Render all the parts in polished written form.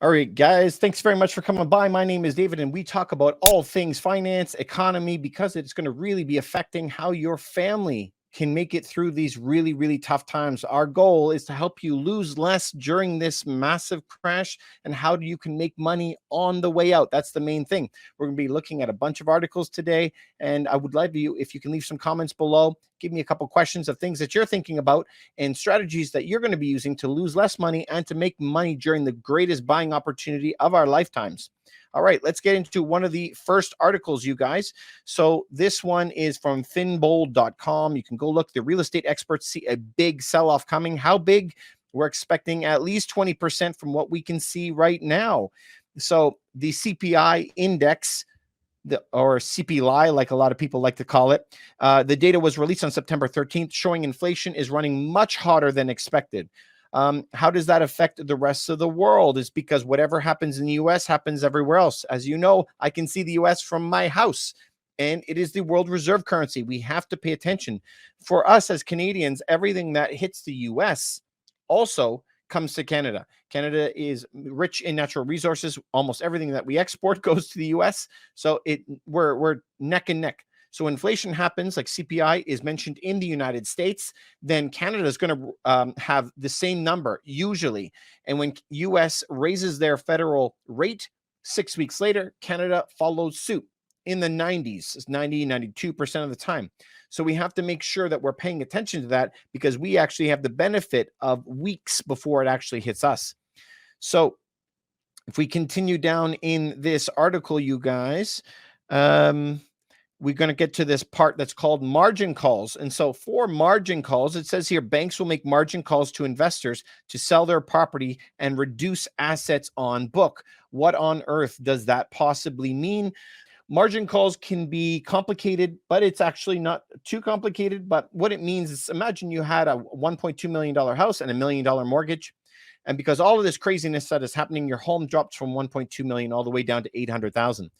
All right, guys, thanks very much for coming by. My name is David, and we talk about all things finance, economy, because it's going to really be affecting how your family can make it through these really, really tough times. Our goal is to help you lose less during this massive crash, and how you can make money on the way out. That's the main thing. We're going to be looking at a bunch of articles today, and I would love you if you can leave some comments below. Give me a couple questions of things that you're thinking about and strategies that you're going to be using to lose less money and to make money during the greatest buying opportunity of our lifetimes. All right, let's get into one of the first articles, you guys. So this one is from finbold.com. You can go look. The real estate experts see a big sell-off coming. How big? We're expecting at least 20% from what we can see right now. So the CPI index, or CPI, like a lot of people like to call it. The data was released on September 13th, showing inflation is running much hotter than expected. How does that affect the rest of the world? Is because whatever happens in the US happens everywhere else. As you know, I can see the US from my house, and it is the world reserve currency. We have to pay attention. For us as Canadians, everything that hits the US also comes to Canada. Canada is rich in natural resources. Almost everything that we export goes to the US. So we're neck and neck. So inflation happens, like CPI is mentioned in the United States, then Canada is going to have the same number usually. And when US raises their federal rate, 6 weeks later, Canada follows suit in the 90s, 90, 92% of the time. So we have to make sure that we're paying attention to that, because we actually have the benefit of weeks before it actually hits us. So if we continue down in this article, you guys, we're going to get to this part that's called margin calls. And so for margin calls, it says here, banks will make margin calls to investors to sell their property and reduce assets on book. What on earth does that possibly mean? Margin calls can be complicated, but it's actually not too complicated. But what it means is, imagine you had a $1.2 million house and $1 million mortgage. And because all of this craziness that is happening, your home drops from 1.2 million all the way down to 800,000.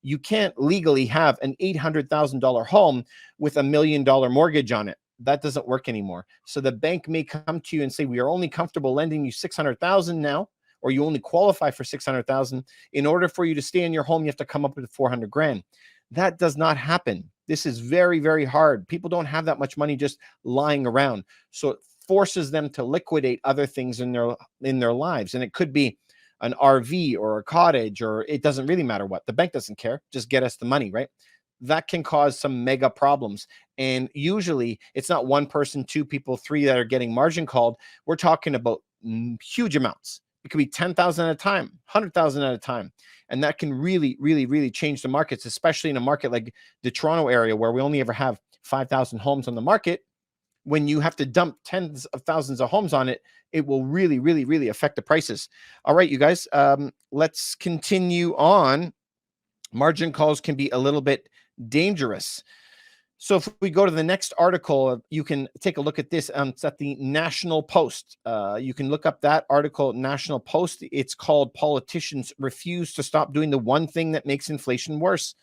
You can't legally have an $800,000 home with $1 million mortgage on it. That doesn't work anymore. So the bank may come to you and say, we are only comfortable lending you 600,000 now, or you only qualify for 600,000. In order for you to stay in your home, you have to come up with 400 grand. That does not happen. This is very, very hard. People don't have that much money just lying around. So it forces them to liquidate other things in their lives. And it could be an RV or a cottage, or it doesn't really matter what. The bank doesn't care. Just get us the money, right? That can cause some mega problems. And usually it's not one person, two people, three that are getting margin called. We're talking about huge amounts. It could be 10,000 at a time, 100,000 at a time. And that can really, really, really change the markets, especially in a market like the Toronto area, where we only ever have 5,000 homes on the market. When you have to dump tens of thousands of homes on it, it will really, really, really affect the prices. All right, you guys, let's continue on. Margin calls can be a little bit dangerous. So if we go to the next article, you can take a look at this. It's at the National Post. You can look up that article, National Post. It's called "Politicians Refuse to Stop Doing the One Thing That Makes Inflation Worse."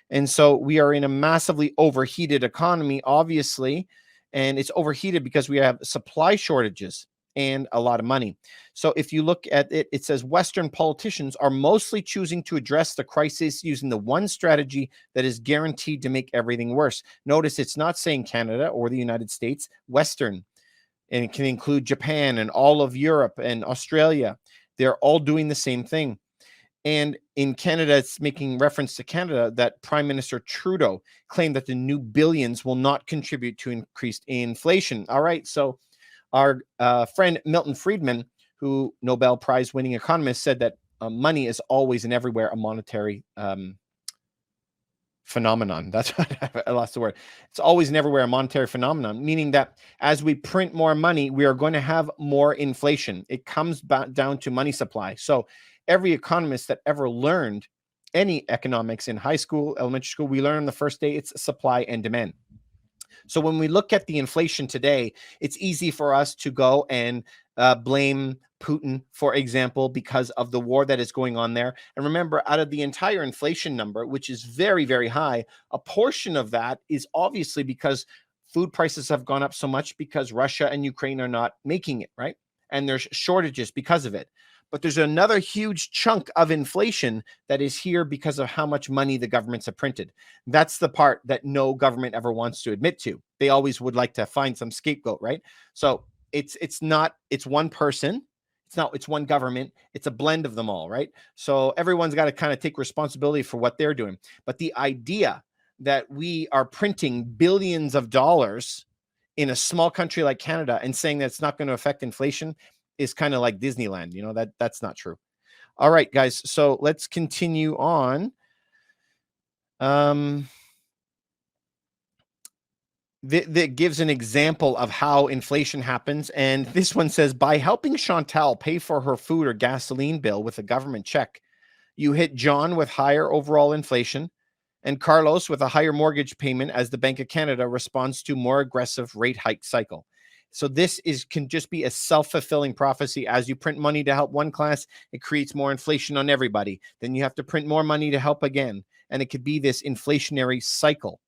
And so we are in a massively overheated economy, obviously. And it's overheated because we have supply shortages and a lot of money. So if you look at it, it says Western politicians are mostly choosing to address the crisis using the one strategy that is guaranteed to make everything worse. Notice it's not saying Canada or the United States, Western, and it can include Japan and all of Europe and Australia. They're all doing the same thing. And in Canada, it's making reference to Canada that Prime Minister Trudeau claimed that the new billions will not contribute to increased inflation. All right, so our friend Milton Friedman, who Nobel Prize winning economist, said that money is always and everywhere a monetary phenomenon. That's what I lost the word. It's always and everywhere a monetary phenomenon, meaning that as we print more money, we are going to have more inflation. It comes back down to money supply. So every economist that ever learned any economics in high school, elementary school, we learn on the first day it's supply and demand. So when we look at the inflation today, it's easy for us to go and blame Putin, for example, because of the war that is going on there. And remember, out of the entire inflation number, which is very, very high, a portion of that is obviously because food prices have gone up so much because Russia and Ukraine are not making it, right? And there's shortages because of it. But there's another huge chunk of inflation that is here because of how much money the governments have printed. That's the part that no government ever wants to admit to. They always would like to find some scapegoat, right? So it's not, it's one person. It's one government. It's a blend of them all, right? So everyone's got to kind of take responsibility for what they're doing. But the idea that we are printing billions of dollars in a small country like Canada and saying that it's not going to affect inflation is kind of like Disneyland. You know, that's not true. All right, guys. So let's continue on. That gives an example of how inflation happens. And this one says, by helping Chantal pay for her food or gasoline bill with a government check, you hit John with higher overall inflation and Carlos with a higher mortgage payment as the Bank of Canada responds to more aggressive rate hike cycle. So this can just be a self-fulfilling prophecy. As you print money to help one class, it creates more inflation on everybody. Then you have to print more money to help again. And it could be this inflationary cycle.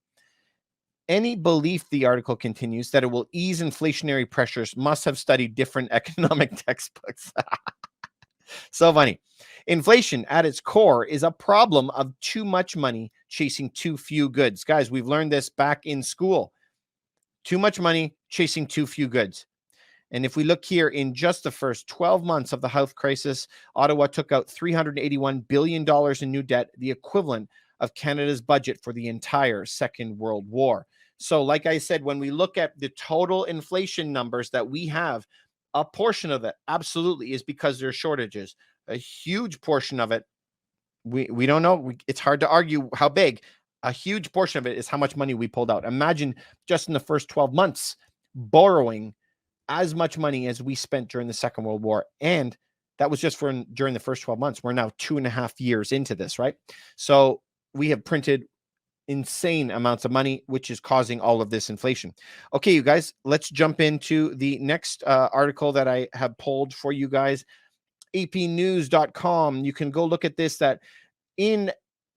Any belief, the article continues, that it will ease inflationary pressures must have studied different economic textbooks. So funny. Inflation at its core is a problem of too much money chasing too few goods. Guys, we've learned this back in school. Too much money chasing too few goods. And if we look here, in just the first 12 months of the health crisis, Ottawa took out $381 billion in new debt, the equivalent of Canada's budget for the entire Second World War. So like I said, when we look at the total inflation numbers that we have, a portion of it absolutely is because there's shortages. A huge portion of it, we don't know. It's hard to argue how big. A huge portion of it is how much money we pulled out. Imagine just in the first 12 months borrowing as much money as we spent during the Second World War. And that was just during the first 12 months. We're now 2.5 years into this, right? So we have printed insane amounts of money, which is causing all of this inflation. Okay, you guys, let's jump into the next article that I have pulled for you guys. apnews.com. You can go look at this, that in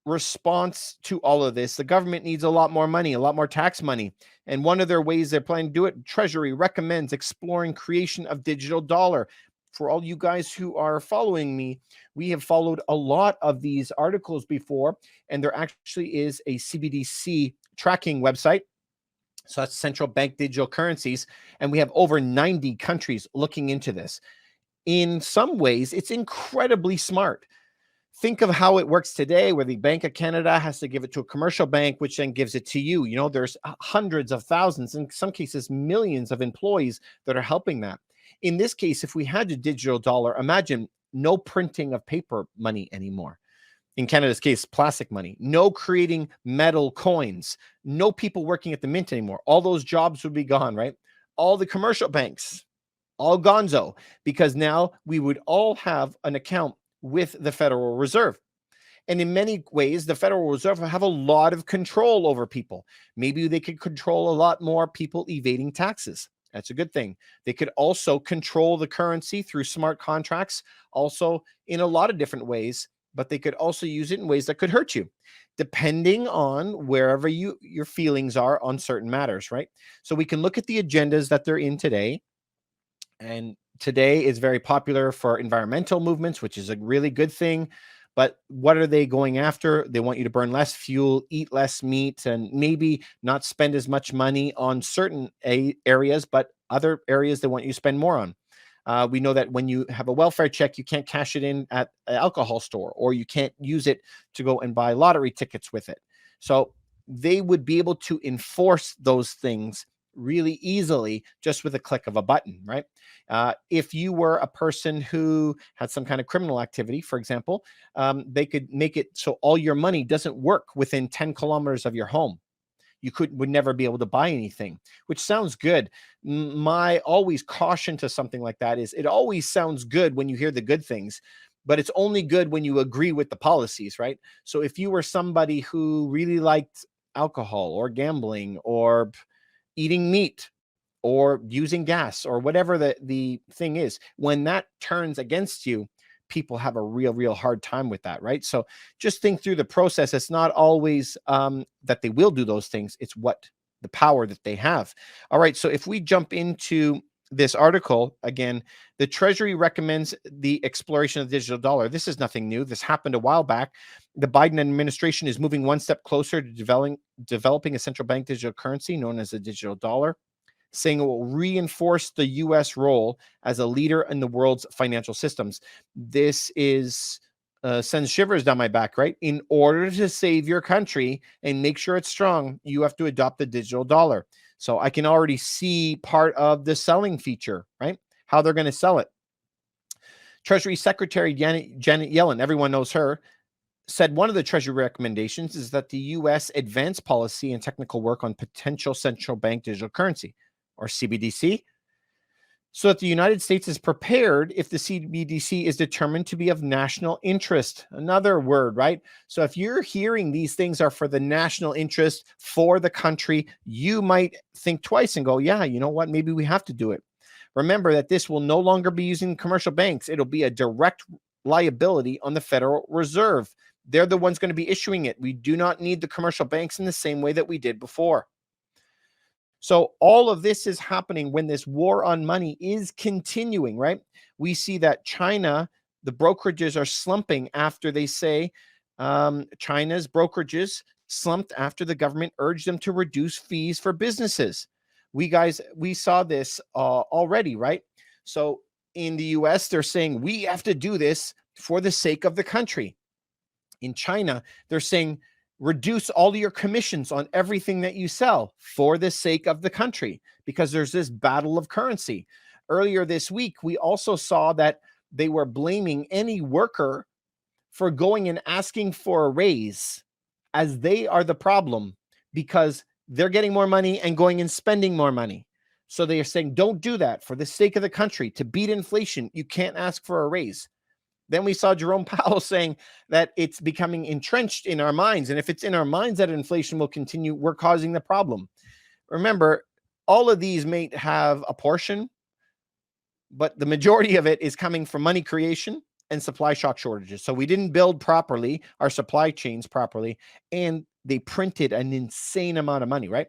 response to all of this, the government needs a lot more money, a lot more tax money. And one of their ways they're planning to do it, Treasury recommends exploring creation of digital dollar. For all you guys who are following me, we have followed a lot of these articles before, and there actually is a CBDC tracking website. So that's central bank digital currencies. And we have over 90 countries looking into this. In some ways, it's incredibly smart. Think of how it works today, where the Bank of Canada has to give it to a commercial bank, which then gives it to you. You know, there's hundreds of thousands, in some cases, millions of employees that are helping that. In this case, if we had a digital dollar, imagine no printing of paper money anymore. In Canada's case, plastic money, no creating metal coins, no people working at the mint anymore. All those jobs would be gone, right? All the commercial banks, all gonzo, because now we would all have an account with the Federal Reserve. And in many ways, the Federal Reserve have a lot of control over people. Maybe they could control a lot more people evading taxes. That's a good thing. They could also control the currency through smart contracts, also in a lot of different ways, but they could also use it in ways that could hurt you, depending on wherever your feelings are on certain matters, right? So we can look at the agendas that they're in today. And today is very popular for environmental movements, which is a really good thing. But what are they going after? They want you to burn less fuel, eat less meat, and maybe not spend as much money on certain areas, but other areas they want you to spend more on. We know that when you have a welfare check, you can't cash it in at an alcohol store, or you can't use it to go and buy lottery tickets with it. So they would be able to enforce those things really easily just with a click of a button, right? If you were a person who had some kind of criminal activity, for example, they could make it so all your money doesn't work within 10 kilometers of your home. You would never be able to buy anything, which sounds good. My always caution to something like that is it always sounds good when you hear the good things, but it's only good when you agree with the policies, right? So if you were somebody who really liked alcohol or gambling or eating meat or using gas or whatever the thing is, when that turns against you, people have a real hard time with that, right? So just think through the process. It's not always that they will do those things. It's what the power that they have. All right. So if we jump into this article, again, the Treasury recommends the exploration of the digital dollar. This is nothing new. This happened a while back. The Biden administration is moving one step closer to developing a central bank digital currency known as the digital dollar, saying it will reinforce the U.S. role as a leader in the world's financial systems. This is sends shivers down my back, right? In order to save your country and make sure it's strong, you have to adopt the digital dollar. So I can already see part of the selling feature, right? How they're going to sell it. Treasury Secretary Janet Yellen, everyone knows her, said one of the Treasury recommendations is that the U.S. advance policy and technical work on potential central bank digital currency, or CBDC, so that the United States is prepared if the CBDC is determined to be of national interest. Another word, right? So if you're hearing these things are for the national interest for the country, you might think twice and go, yeah, you know what? Maybe we have to do it. Remember that this will no longer be using commercial banks. It'll be a direct liability on the Federal Reserve. They're the ones going to be issuing it. We do not need the commercial banks in the same way that we did before. So all of this is happening when this war on money is continuing, right? We see that China, the brokerages are slumping after they say China's brokerages slumped after the government urged them to reduce fees for businesses. We saw this already, right? So in the US, they're saying we have to do this for the sake of the country. In China, they're saying reduce all your commissions on everything that you sell for the sake of the country, because there's this battle of currency. Earlier this week, we also saw that they were blaming any worker for going and asking for a raise, as they are the problem because they're getting more money and going and spending more money. So they are saying, don't do that for the sake of the country. To beat inflation, you can't ask for a raise. Then we saw Jerome Powell saying that it's becoming entrenched in our minds. And if it's in our minds that inflation will continue, we're causing the problem. Remember, all of these may have a portion, but the majority of it is coming from money creation and supply shock shortages. So we didn't build properly, our supply chains properly, and they printed an insane amount of money, right?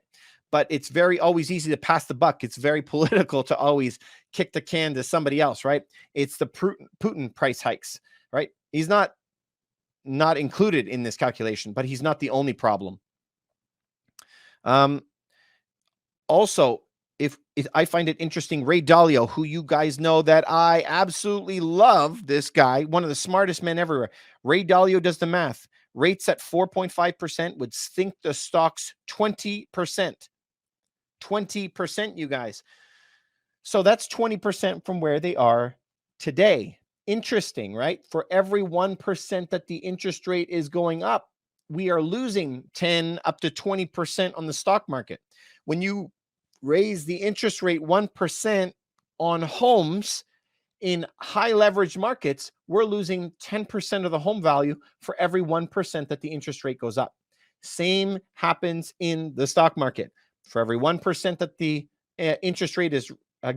But it's always easy to pass the buck. It's very political to always kick the can to somebody else, right? It's the Putin price hikes, right? He's not included in this calculation, but he's not the only problem. Also, if I find it interesting, Ray Dalio, who you guys know that I absolutely love, this guy, one of the smartest men everywhere. Ray Dalio does the math. Rates at 4.5% would sink the stocks 20%. 20%, you guys. So that's 20% from where they are today. Interesting, right? For every 1% that the interest rate is going up, we are losing 10 up to 20% on the stock market. When you raise the interest rate 1% on homes in high leverage markets, we're losing 10% of the home value for every 1% that the interest rate goes up. Same happens in the stock market. For every 1% that the interest rate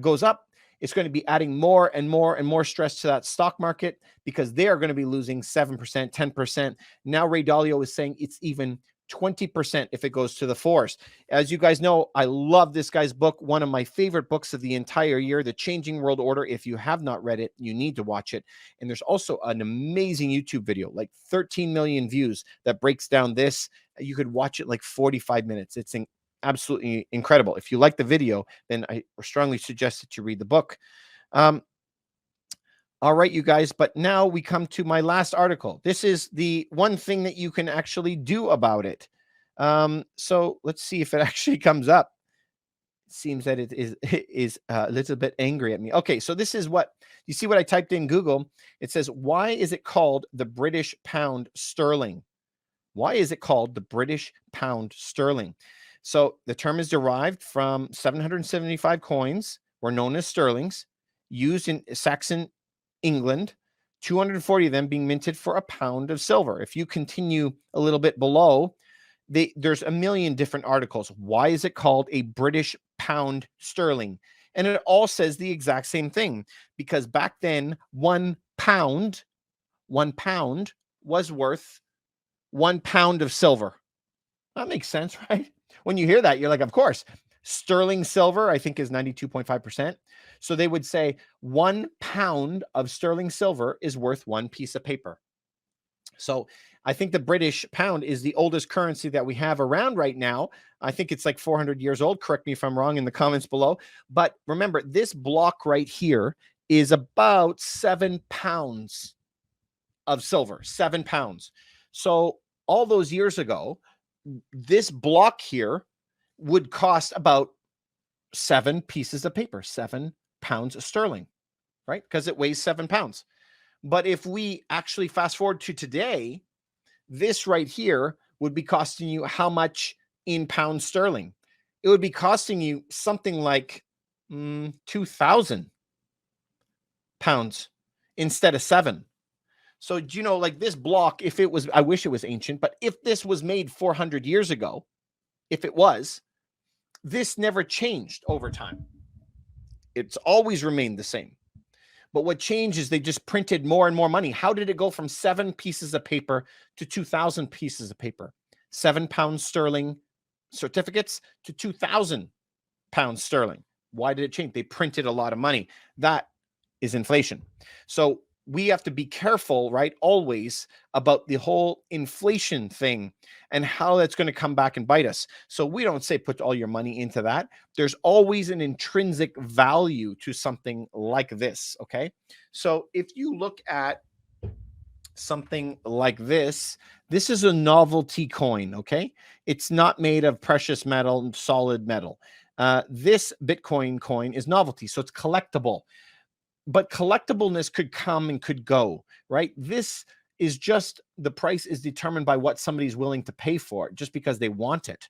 goes up, it's going to be adding more and more and more stress to that stock market, because they are going to be losing 7%, 10%. Now Ray Dalio is saying it's even 20% if it goes to the fours. As you guys know, I love this guy's book, one of my favorite books of the entire year, The Changing World Order. If you have not read it, you need to watch it. And there's also an amazing YouTube video, like 13 million views, that breaks down this. You could watch it like 45 minutes. It's absolutely incredible. If you like the video, then I strongly suggest that you read the book. All right, you guys, but now we come to my last article. This is the one thing that you can actually do about it. So let's see if it actually comes up. It seems that it is a little bit angry at me. Okay, so this is what you see what I typed in Google. It says, why is it called the British pound sterling? Why is it called the British pound sterling? So the term is derived from 775 coins, were known as sterlings, used in Saxon England, 240 of them being minted for a pound of silver. If you continue a little bit below, there's a million different articles. Why is it called a British pound sterling? And it all says the exact same thing, because back then, 1 pound was worth 1 pound of silver. That makes sense, right? When you hear that, you're like, of course. Sterling silver, I think, is 92.5%. So they would say 1 pound of sterling silver is worth 1 piece of paper. So I think the British pound is the oldest currency that we have around right now. I think it's like 400 years old. Correct me if I'm wrong in the comments below. But remember, this block right here is about 7 pounds of silver, 7 pounds. So all those years ago, this block here would cost about 7 pieces of paper, 7 pounds of sterling, right? Because it weighs 7 pounds. But if we actually fast forward to today, this right here would be costing you how much in pounds sterling? It would be costing you something like 2,000 pounds instead of 7. So, do you know, like this block, if it was, I wish it was ancient, but if this was made 400 years ago, if it was, this never changed over time. It's always remained the same. But what changed is they just printed more and more money. How did it go from 7 pieces of paper to 2,000 pieces of paper? 7 pounds sterling certificates to 2,000 pounds sterling. Why did it change? They printed a lot of money. That is inflation. So we have to be careful, right, always about the whole inflation thing and how that's going to come back and bite us. So we don't say put all your money into that. There's always an intrinsic value to something like this, okay? So if you look at something like this, this is a novelty coin, okay? It's not made of precious metal and solid metal. This Bitcoin coin is novelty, so it's collectible. But collectibleness could come and could go, right? This is just, the price is determined by what somebody's willing to pay for it, just because they want it.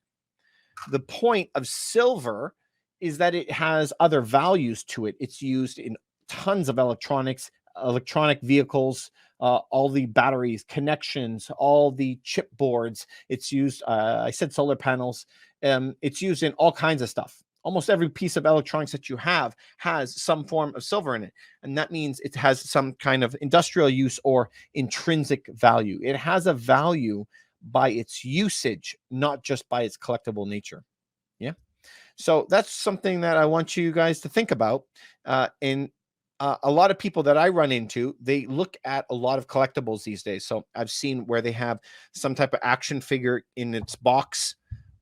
The point of silver is that it has other values to it. It's used in tons of electronics, electronic vehicles, all the batteries, connections, all the chip boards. It's used, I said solar panels. It's used in all kinds of stuff. Almost every piece of electronics that you have has some form of silver in it. And that means it has some kind of industrial use or intrinsic value. It has a value by its usage, not just by its collectible nature. Yeah. So that's something that I want you guys to think about. A lot of people that I run into, they look at a lot of collectibles these days. So I've seen where they have some type of action figure in its box,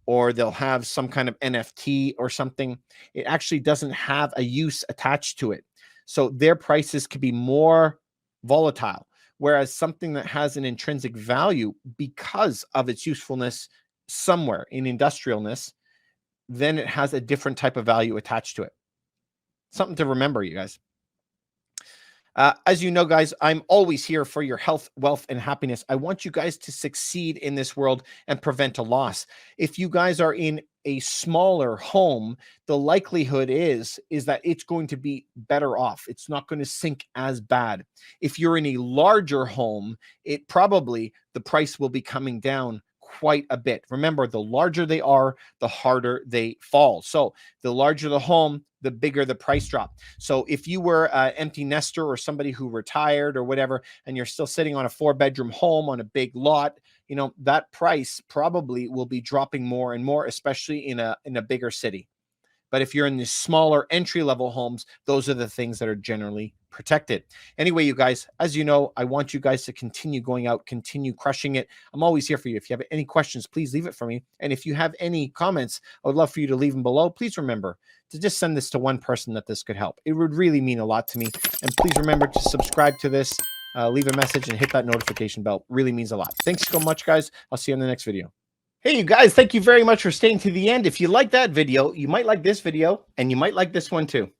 or they'll have some kind of NFT or something. It actually doesn't have a use attached to it. So their prices could be more volatile, whereas something that has an intrinsic value because of its usefulness somewhere in industrialness, then it has a different type of value attached to it. Something to remember, you guys. As you know, guys, I'm always here for your health, wealth, and happiness. I want you guys to succeed in this world and prevent a loss. If you guys are in a smaller home, the likelihood is that it's going to be better off. It's not going to sink as bad. If you're in a larger home, it probably, the price will be coming down quite a bit. Remember, the larger they are, the harder they fall. So the larger the home, the bigger the price drop. So if you were an empty nester or somebody who retired or whatever, and you're still sitting on a 4-bedroom home on a big lot, you know, that price probably will be dropping more and more, especially in a bigger city. But if you're in the smaller entry-level homes, those are the things that are generally protected. Anyway, you guys, as you know, I want you guys to continue going out, continue crushing it. I'm always here for you. If you have any questions, please leave it for me. And if you have any comments, I would love for you to leave them below. Please remember to just send this to one person that this could help. It would really mean a lot to me. And please remember to subscribe to this, leave a message, and hit that notification bell. It really means a lot. Thanks so much, guys. I'll see you in the next video. Hey, you guys, thank you very much for staying to the end. If you like that video, you might like this video, and you might like this one too.